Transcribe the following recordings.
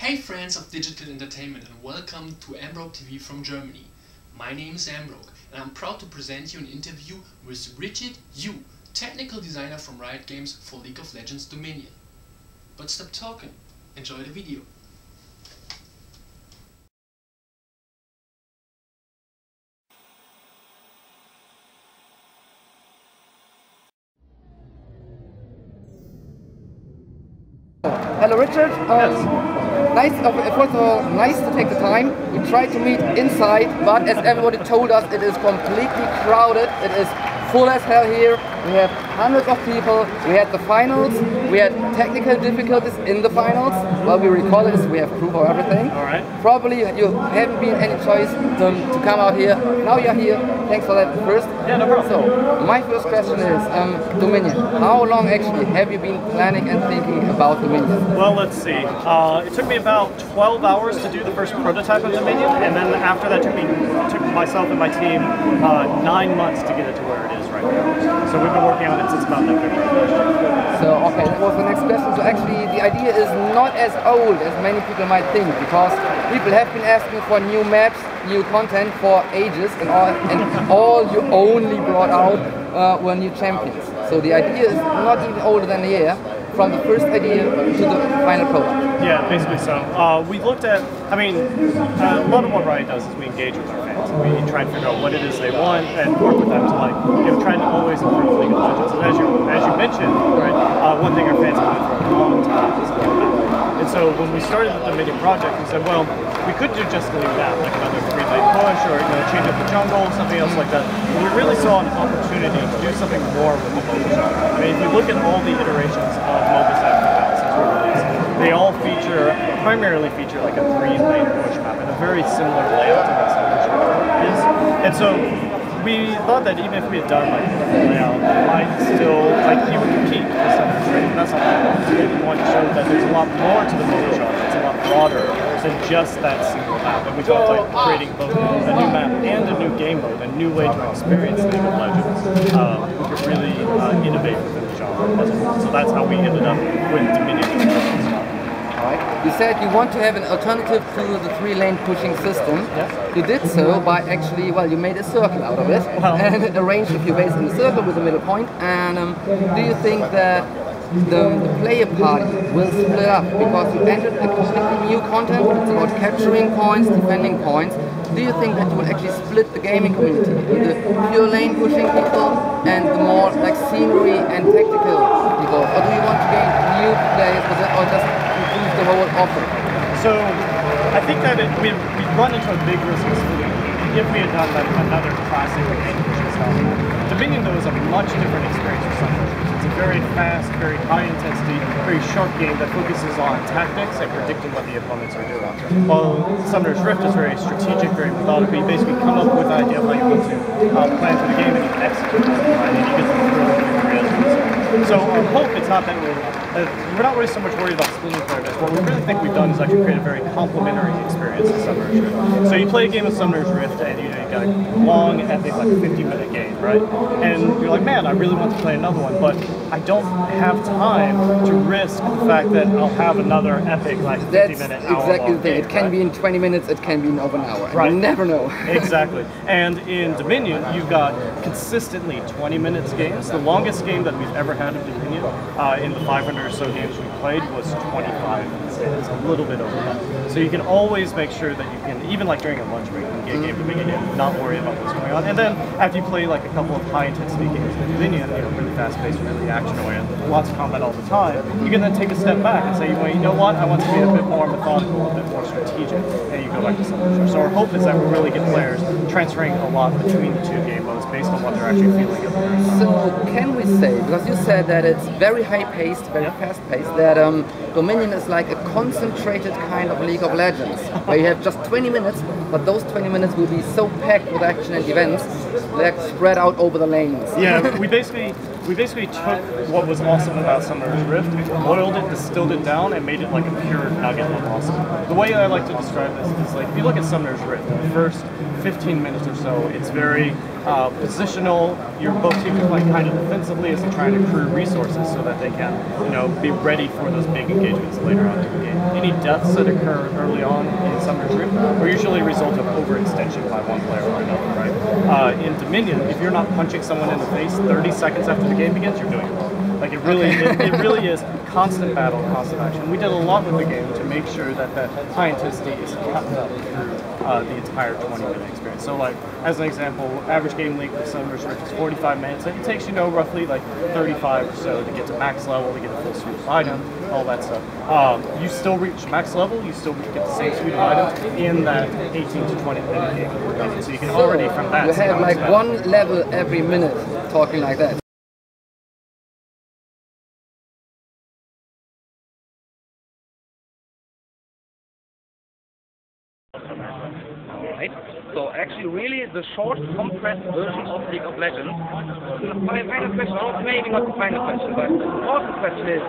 Hey friends of digital entertainment, and welcome to MBrokeTV from Germany. My name is MBroke and I'm proud to present you an interview with Riot, technical designer from Riot Games for League of Legends Dominion. But stop talking, enjoy the video. Hello Richard. Nice. First of all, nice to take the time. We tried to meet inside, but as everybody told us, it is completely crowded. It is full as hell here. We have hundreds of people. We had the finals. We had technical difficulties in the finals. Well, we recall this. We have proof of everything. All right. Probably you haven't been any choice to come out here. Now you're here. Thanks for that first. Yeah, no problem. So, my first question is, Dominion. How long actually have you been planning and thinking about Dominion? Well, let's see. It took me about 12 hours to do the first prototype of Dominion, and then after that took myself and my team 9 months to get it to where it is right now. So we've been working on it since about November. So, okay, that was the next question. So actually the idea is not as old as many people might think, because people have been asking for new maps, new content for ages, and all you only brought out were new champions. So the idea is not even older than a year, from the first idea to the final product. Yeah, basically so. We looked at, a lot of what Riot does is we engage with our fans. We try and figure out what it is they want and work with them to trying to always improve League of Legends. And as you mentioned, right, one thing our fans have been for a long time is the new map. And so when we started the Dominion project, we said, well, we could do just a new map, like another 3-lane push, or change up the jungle, something else like that. But we really saw an opportunity to do something more with the mobile genre. If you look at all the iterations of mobile since we're released, they all primarily feature like a 3-lane push map and a very similar layout to what Summer's Rift is. And so we thought that even if we had done like the layout, it might still, you would compete with Summer's Rift. That's not what we wanted. We wanted to show that there's a lot more to the mobile genre. It's a lot broader than just that single map. And we thought like creating both a new map and a new game mode, a new way to experience League of Legends, we could really innovate within the genre as a whole. So that's how we ended up with Dominion. You said you want to have an alternative to the 3-lane pushing system. Yeah. You did so by actually, well, you made a circle out of it and arranged a few bases in the circle with a middle point. And do you think that the player party will split up because you entered a completely new content? It's about capturing points, defending points. Do you think that you will actually split the gaming community into the pure lane pushing people and the more like scenery and tactical people? Or do you want to gain new players for that, or just improve the whole offer? So I think that we've run into a big risk of splitting if we had done like another classic lane pushing style. Dominion though is a much different experience for some players. It's a very fast, very high intensity, very sharp game that focuses on tactics and predicting what the opponents are doing. While Summoner's Rift is very strategic, very methodical. You basically come up with an idea of how you want to plan for the game and you execute it, right? And you get the thrill of the realism. So our hope is not that we're not really so much worried about splitting players. What we really think we've done is actually create a very complementary experience to Summoner's Rift. So you play a game of Summoner's Rift and you got a long, epic, like 50-minute game, right? And you're like, man, I really want to play another one, but I don't have time to risk the fact that I'll have another epic, like 50-minute, hour-long exactly the thing. game, It can right? be in 20 minutes, it can be in over an hour. Right. You never know. Exactly. And in Dominion, you've got consistently 20 minutes games. The longest game that we've ever had of Dominion in the 500 or so games we played was 25 minutes. A little bit over that. So you can always make sure that you can, even like during a lunch break, you can get a game to make it, not worry about what's going on. And then after you play like a couple of high-intensity games in Dominion, really fast-paced, really action-oriented, lots of combat all the time, you can then take a step back and say, well, you know what, I want to be a bit more methodical, a bit more strategic, and you go back to something. So our hope is that we really get players transferring a lot between the two game modes based on what they're actually feeling at the very time. So can we say, because you said that it's very high-paced, very fast-paced, that Dominion is like a concentrated kind of League of Legends, where you have just 20 minutes, but those 20 minutes will be so packed with action and events, like spread out over the lanes. Yeah, we basically took what was awesome about Summoner's Rift, boiled it, distilled it down, and made it like a pure nugget of awesome. The way I like to describe this is like, if you look at Summoner's Rift, in the first 15 minutes or so, it's very positional. Both teams are playing kind of defensively as they're trying to accrue resources so that they can, be ready for those big engagements later on in the game. Any deaths that occur early on in Summoner's Rift are usually a result of overextension by one player or another, right? In Dominion, if you're not punching someone in the face 30 seconds after the game begins, you're doing it wrong. Like it really is constant battle, constant action. We did a lot with the game to make sure that that high intensity is kept up through the entire 20-minute experience. So like, as an example, average game length of Summoner's Rift is 45 minutes. It takes, roughly like 35 or so to get to max level, to get a full suite of items, all that stuff. You still reach max level, you still get the same suite of items in that 18 to 20-minute game. So you can already, from that, you have like one level every minute, talking like that. Right? So actually really the short compressed version of League of Legends. My final question, or maybe not the final question, but the important question is,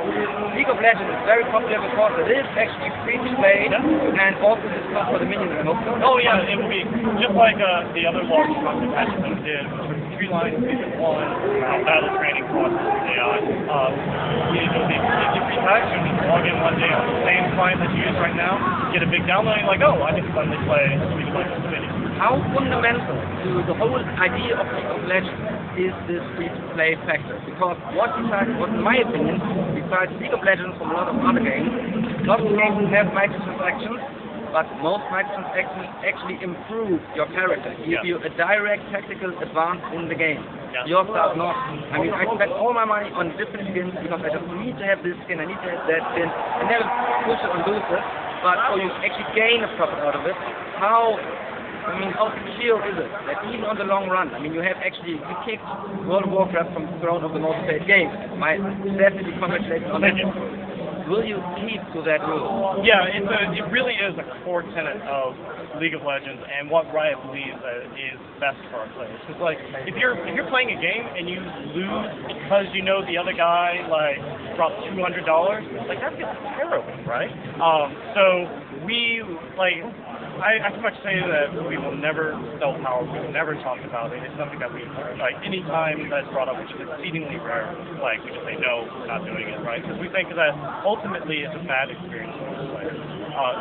League of Legends is very popular because it is actually free to play and also discussed for the minions. Oh yeah, it would be just like the other large content patches that we did, which was Tree Line Season 1, Battle Training Process AI. The free patch, you just log in one day on the same client that you use right now, get a big download, and you're like, oh, I can suddenly play League of Legends Mini. How fundamental to the whole idea of League of Legends is this free-to-play factor? Because what in my opinion, besides League of Legends from a lot of other games, lots of games have microtransactions, but most microtransactions actually improve your character, give you a direct tactical advance in the game. Yours does not. I mean, I spend all my money on different skins because I just need to have this skin, I need to have that skin, and never push it on boosters, but so you actually gain a profit out of it. How secure is it that even on the long run, you have actually kicked World of Warcraft from the throne of the most played game. My definitely congratulations on that. Will you keep to that rule? Yeah, it really is a core tenet of League of Legends and what Riot believes is best for our players. Because like, if you're playing a game and you lose because the other guy dropped $200, that feels terrible, right? So we I can much say that we will never sell power, we will never talk about it. It's something that we, any time that's brought up, which is exceedingly rare, we just say, no, we're not doing it, right? Because we think that ultimately it's a bad experience for the players.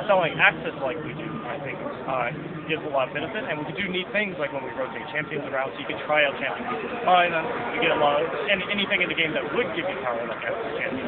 Selling access like we do, I think, gives a lot of benefit, and we do neat things like when we rotate champions around, so you can try out champions, you can buy them, you get a lot of, and anything in the game that would give you power, like access champions,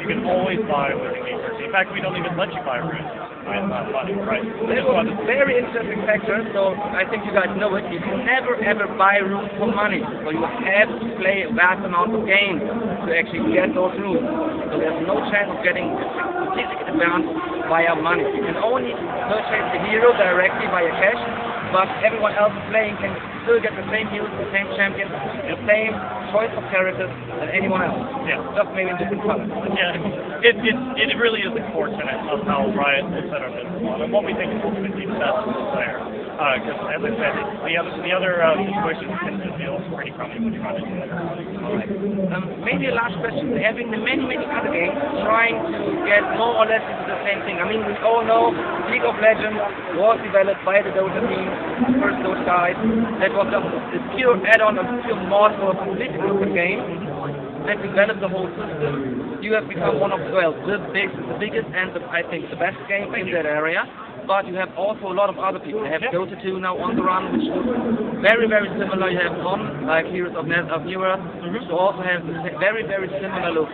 you can always buy with in-game currency. In fact, we don't even let you buy runes with money, right? This was a very interesting factor, so I think you guys know it. You can never ever buy runes for money, so you have to play a vast amount of games to actually get those runes. So there's no chance of getting strategic advance via money. You can only purchase the hero directly via cash, but everyone else playing can still get the same heroes, the same champions, the same choice of characters than anyone else. Yeah. Just maybe in different colors. Yeah. It really is the core tenet of how Riot will set our business model and what we think is ultimately best for the player. Because as I said, the other situations tend to feel pretty crummy when you run into it. Alright. Maybe a last question. Having the many other games trying to get more or less into the same thing. We all know League of Legends was developed by the Dota team, the first Dota guys. That was just a pure add-on, a pure mod for a completely different game. That developed the whole system. You have become one of the biggest and I think the best game in that area. But you have also a lot of other people. You have Dota 2 now on the run, which looks very similar. You have Mon, like Heroes of New Earth, who also have very similar look.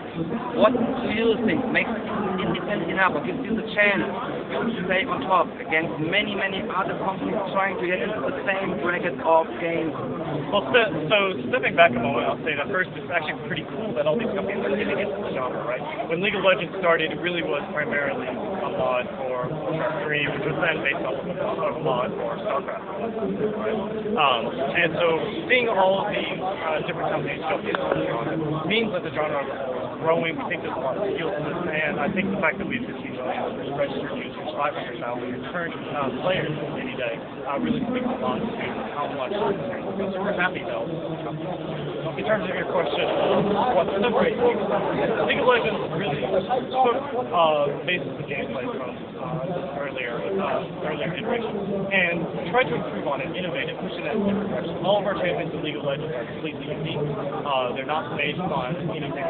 What do you think makes it independent enough or gives you the chance to stay on top against many other companies trying to get into the same bracket of games? Well, so stepping back a moment, I'll say that first, it's actually pretty cool that all these companies are getting into the genre, right? When League of Legends started, it really was primarily a mod for Warcraft 3, which was then based off of a mod for StarCraft, right? And so seeing all of these different companies jump into the genre means that the genre is growing. We think there's a lot of skills in this, and I think the fact that we have 15 million registered users, 500,000 current players any day really speaks a lot to how much. So we're happy though. in terms of your question, what separates League of Legends really took basis of gameplay from earlier iterations and tried to improve on it, innovate it, push it in a different direction. All of our champions in League of Legends are completely unique. They're not based on anything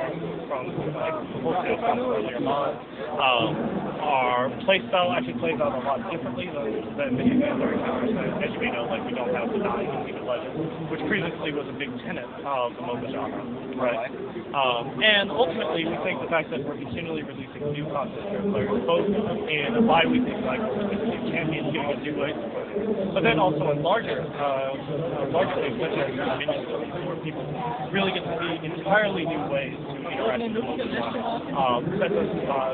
from like wholesale stuff earlier on. Our playstyle actually plays out a lot differently than many of the other encounters. As you may know, like we don't have the dying in League of Legends, which previously was a big tenet of the MOBA genre, right? And ultimately, we think the fact that we're continually releasing new content for players, both in a bi-weekly cycle with new champions giving us new ways to play, but then also in larger things such as minions, where people really get to see entirely new ways to interact with the MOBA genre, sets us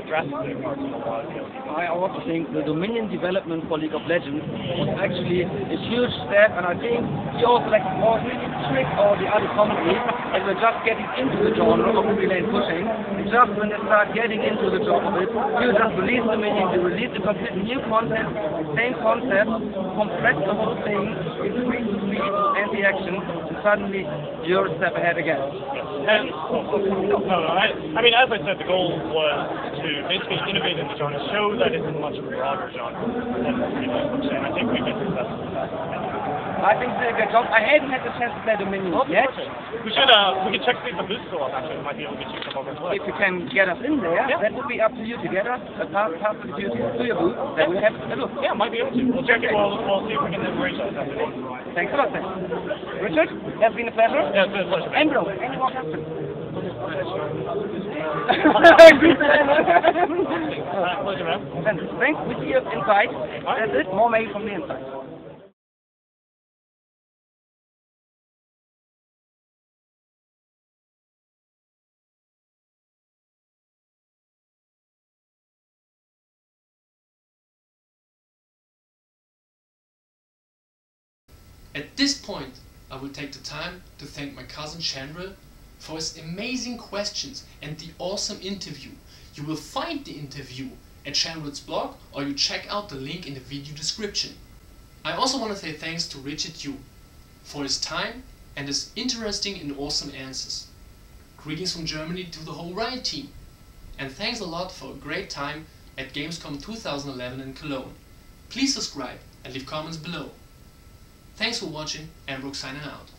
drastically apart from a lot of the other people. I also think the Dominion development for League of Legends was actually a huge step, and I think we also like more really trick all the other companies that were just getting into the genre of relay pushing. And just when they start getting into the job of it, you just release the Dominion, you release a completely new content, same concept, compress the whole thing, increase the speed and the action, and suddenly you're a step ahead again. And, I mean, as I said, the goal was to basically innovate in the genre, show that it's a much broader genre than and I think we've been successful with that. I think they did a good job. I haven't had the chance to play Dominion yet. We can check see if the boost still up. Actually, we might be able to get you some over to play. If you can get us in there, that would be up to you to get us a pass to your booth. That we have a look. Yeah, might be able to. We'll check it. We'll see if we can arrange that. Thanks a lot, then. Richard, it's been a pleasure. Yeah, it's been a pleasure. Embro, any more questions? Pleasure, man. Thanks. We see you inside. That's it. More mail from the inside. At this point, I will take the time to thank my cousin Shendril for his amazing questions and the awesome interview. You will find the interview at Shendril's blog, or you check out the link in the video description. I also want to say thanks to Richard Yu for his time and his interesting and awesome answers. Greetings from Germany to the whole Riot team. And thanks a lot for a great time at Gamescom 2011 in Cologne. Please subscribe and leave comments below. Thanks for watching, MBroke signing out.